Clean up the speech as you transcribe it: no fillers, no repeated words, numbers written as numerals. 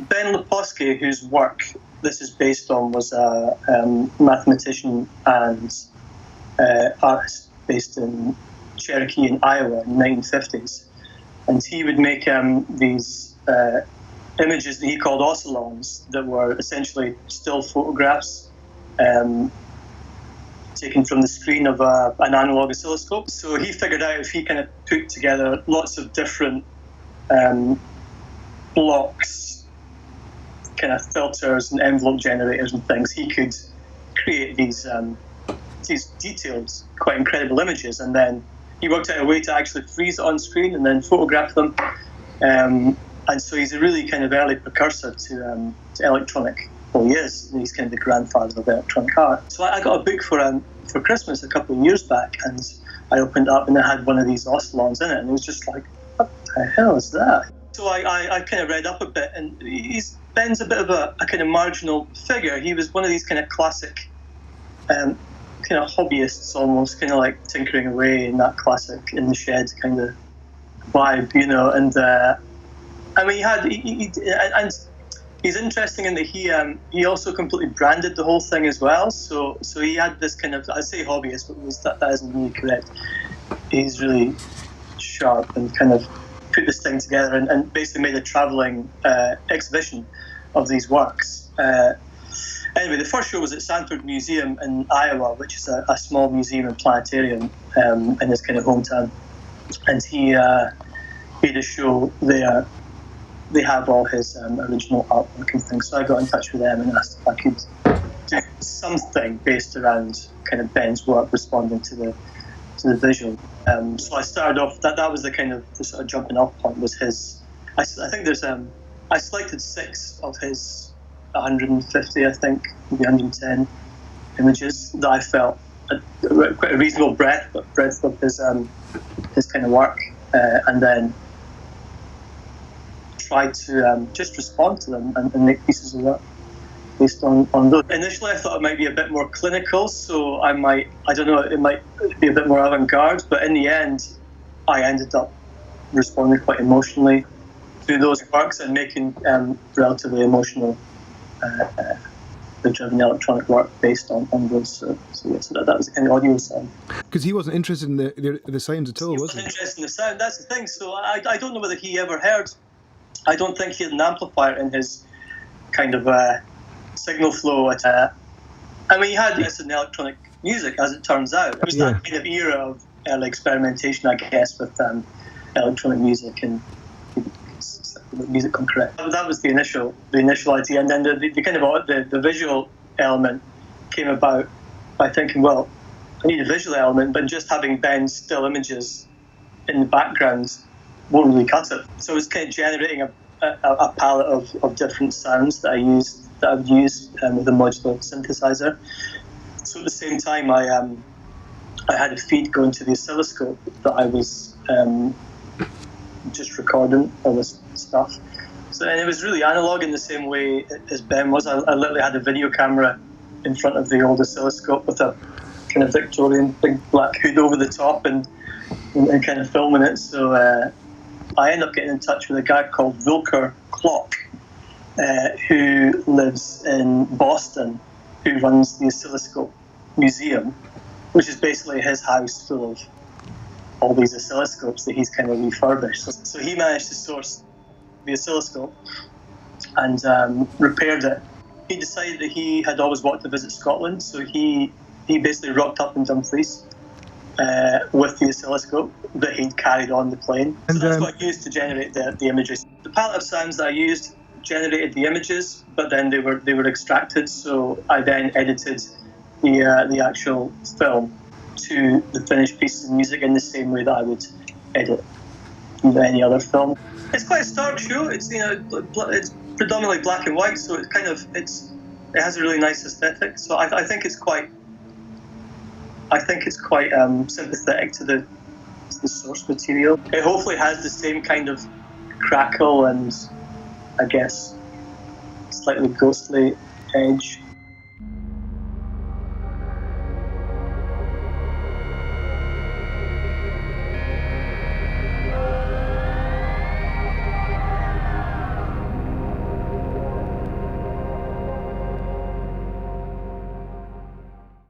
Ben Leposki, whose work this is based on, was a mathematician and artist based in Cherokee in Iowa in the 1950s. And he would make these images that he called oscillons that were essentially still photographs taken from the screen of an analog oscilloscope. So he figured out if he kind of put together lots of different blocks, kind of filters and envelope generators and things, he could create these detailed, quite incredible images. And then he worked out a way to actually freeze it on screen and then photograph them. And so he's a really kind of early precursor to electronic. Well, he is. He's kind of the grandfather of electronic art. So I got a book for Christmas a couple of years back, and I opened it up and it had one of these oscillons in it, and it was just like, what the hell is that? So I kind of read up a bit, and Ben's a bit of a kind of marginal figure. He was one of these kind of classic kind of hobbyists, almost kind of like tinkering away in that classic in the shed kind of vibe, you know. And I mean, and he's interesting in that he also completely branded the whole thing as well. So he had this kind of, I say hobbyist, but that isn't really correct. He's really sharp and kind of put this thing together and basically made a travelling exhibition of these works. Anyway, the first show was at Sanford Museum in Iowa, which is a small museum and planetarium in his kind of hometown. And he made a show there. They have all his original artwork and things. So I got in touch with them and asked if I could do something based around kind of Ben's work responding to the visual. So I started off, that was the kind of the sort of jumping off point was his, I think there's, I selected 6 of his 150, I think, maybe 110 images that I felt quite a reasonable breadth of his kind of work, and then tried to just respond to them and make pieces of work based on those. Initially, I thought it might be a bit more clinical, so it might be a bit more avant-garde, but in the end, I ended up responding quite emotionally to those works and making relatively emotional, driven electronic work based on those. So that was the kind of audio sound. Because he wasn't interested in the sounds at all, was he? He wasn't interested in the sound, that's the thing. So I don't know whether he ever heard. I don't think he had an amplifier in his kind of signal flow. I mean, he had this in electronic music, as it turns out. It was that kind of era of early experimentation, I guess, with electronic music and music concrete. That was the initial idea, and then the kind of the visual element came about by thinking, well, I need a visual element, but just having Ben's still images in the background won't really cut it. So it was kind of generating a palette of different sounds that I've used with a modular synthesizer. So at the same time, I had a feed going to the oscilloscope that I was just recording all this stuff. So, and it was really analog in the same way as Ben was. I literally had a video camera in front of the old oscilloscope with a kind of Victorian big black hood over the top and kind of filming it. So I ended up getting in touch with a guy called Volker Klock, who lives in Boston, who runs the Oscilloscope Museum, which is basically his house full of all these oscilloscopes that he's kind of refurbished. So he managed to source the oscilloscope and repaired it. He decided that he had always wanted to visit Scotland, so he basically rocked up in Dumfries with the oscilloscope that he'd carried on the plane. So that's what I used to generate the images. The palette of sounds that I used generated the images, but then they were extracted, so I then edited the actual film to the finished pieces of music in the same way that I would edit any other film. It's quite a stark show. It's it's predominantly black and white, so it has a really nice aesthetic. So I think it's quite sympathetic to the source material. It hopefully has the same kind of crackle and, I guess, slightly ghostly edge